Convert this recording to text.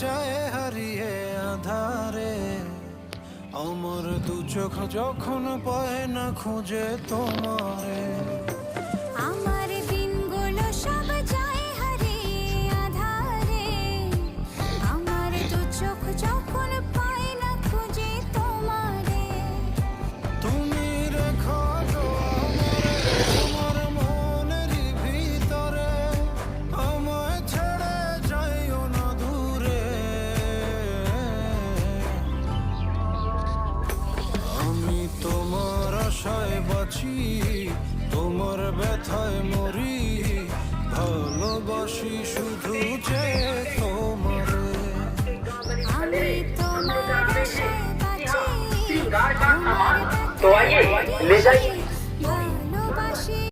যায় হারিয়ে আধারে। আমার দু চোখ যখন পায় না খুঁজে তোমারে। আমার দিনগুলো সব যায় হারিয়ে আঁধারে। আমার দু চোখ যখন পায় না খুঁজে তোমারে। তুমি রেখো তো আমারে তোমার মনেরই ভিতরে, আমায় ছেড়ে যাইও না দূরে। আমি তোমার আশায় বাঁচি, তোমার ব্যথায় মরি, ভালোবাসি শুধু যে তোমারে। আমি তোমার আশায় বাঁচি, श्रृंगार का তোমার सामान तो आइए ले ব্যথায় जाइए।